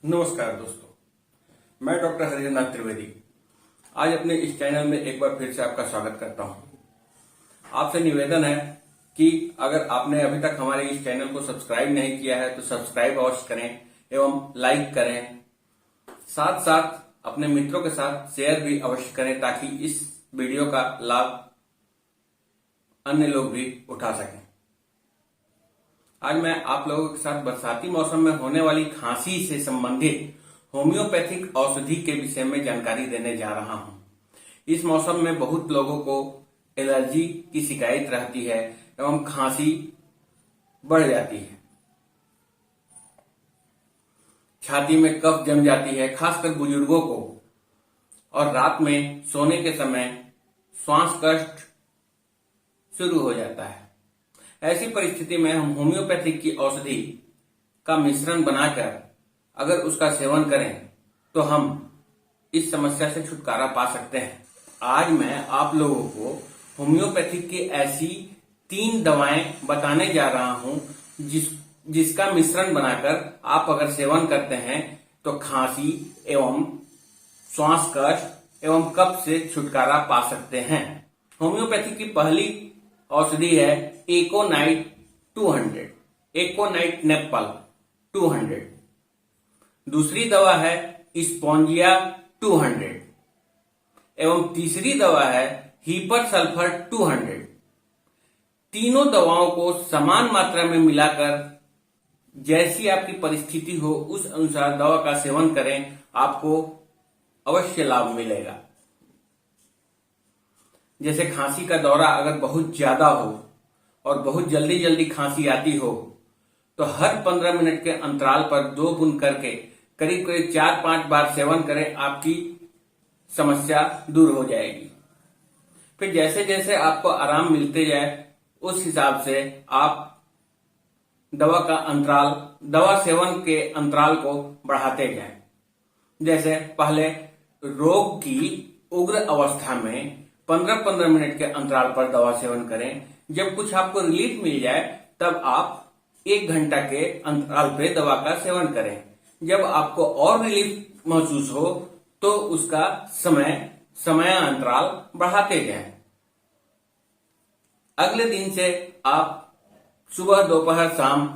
नमस्कार दोस्तों, मैं डॉक्टर हरिहरनाथ त्रिवेदी आज अपने इस चैनल में एक बार फिर से आपका स्वागत करता हूं। आपसे निवेदन है कि अगर आपने अभी तक हमारे इस चैनल को सब्सक्राइब नहीं किया है तो सब्सक्राइब अवश्य करें एवं लाइक करें। साथ साथ अपने मित्रों के साथ शेयर भी अवश्य करें ताकि इस वीडियो का लाभ अन्य लोग भी उठा सकें। आज मैं आप लोगों के साथ बरसाती मौसम में होने वाली खांसी से संबंधित होम्योपैथिक औषधि के विषय में जानकारी देने जा रहा हूं। इस मौसम में बहुत लोगों को एलर्जी की शिकायत रहती है एवं खांसी बढ़ जाती है, छाती में कफ जम जाती है, खासकर बुजुर्गों को, और रात में सोने के समय श्वास कष्ट शुरू हो जाता है। ऐसी परिस्थिति में हम होम्योपैथिक की औषधि का मिश्रण बनाकर अगर उसका सेवन करें तो हम इस समस्या से छुटकारा पा सकते हैं। आज मैं आप लोगों को होम्योपैथिक की ऐसी 3 दवाएं बताने जा रहा हूं जिसका मिश्रण बनाकर आप अगर सेवन करते हैं तो खांसी एवं श्वास कष्ट एवं कफ से छुटकारा पा सकते हैं। होम्योपैथिक की पहली औषधि है एकोनाइट 200, एकोनाइट नेपल 200। दूसरी दवा है स्पोंजिया 200 एवं तीसरी दवा है हीपर सल्फर 200। तीनों दवाओं को समान मात्रा में मिलाकर जैसी आपकी परिस्थिति हो उस अनुसार दवा का सेवन करें, आपको अवश्य लाभ मिलेगा। जैसे खांसी का दौरा अगर बहुत ज्यादा हो और बहुत जल्दी जल्दी खांसी आती हो तो हर 15 मिनट के अंतराल पर 2 बूंद करके करीब करीब 4-5 बार सेवन करें, आपकी समस्या दूर हो जाएगी। फिर जैसे जैसे आपको आराम मिलते जाए उस हिसाब से आप दवा सेवन के अंतराल को बढ़ाते जाएं। जैसे पहले रोग की उग्र अवस्था में 15-15 मिनट के अंतराल पर दवा सेवन करें। जब कुछ आपको रिलीफ मिल जाए तब आप 1 घंटा के अंतराल पे दवा का सेवन करें। जब आपको और रिलीफ महसूस हो तो उसका समय अंतराल बढ़ाते जाएं। अगले दिन से आप सुबह दोपहर शाम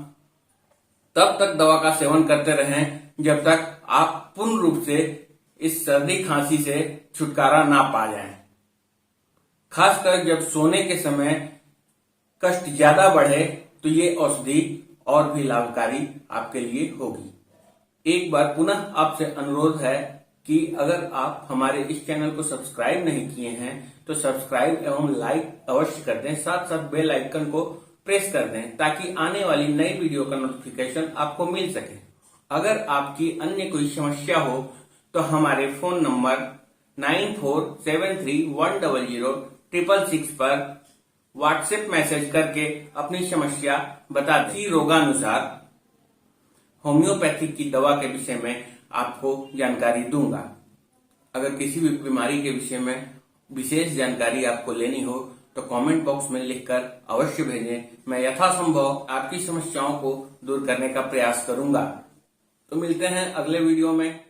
तब तक दवा का सेवन करते रहें जब तक आप पूर्ण रूप से इस सर्दी खांसी से छुटकारा ना पा जाएं। खासकर जब सोने के समय कष्ट ज्यादा बढ़े तो ये औषधि और भी लाभकारी आपके लिए होगी। एक बार पुनः आपसे अनुरोध है कि अगर आप हमारे इस चैनल को सब्सक्राइब नहीं किए हैं तो सब्सक्राइब एवं लाइक अवश्य कर दें। साथ साथ बेल आइकन को प्रेस कर दें ताकि आने वाली नई वीडियो का नोटिफिकेशन आपको मिल सके। अगर आपकी अन्य कोई समस्या हो तो हमारे फोन नंबर 9473100666 पर व्हाट्सएप मैसेज करके अपनी समस्या बता दें। रोगानुसार होम्योपैथिक की दवा के विषय में आपको जानकारी दूंगा। अगर किसी भी बीमारी के विषय में विशेष जानकारी आपको लेनी हो तो कमेंट बॉक्स में लिखकर अवश्य भेजें। मैं यथासंभव आपकी समस्याओं को दूर करने का प्रयास करूंगा। तो मिलते हैं अगले वीडियो में।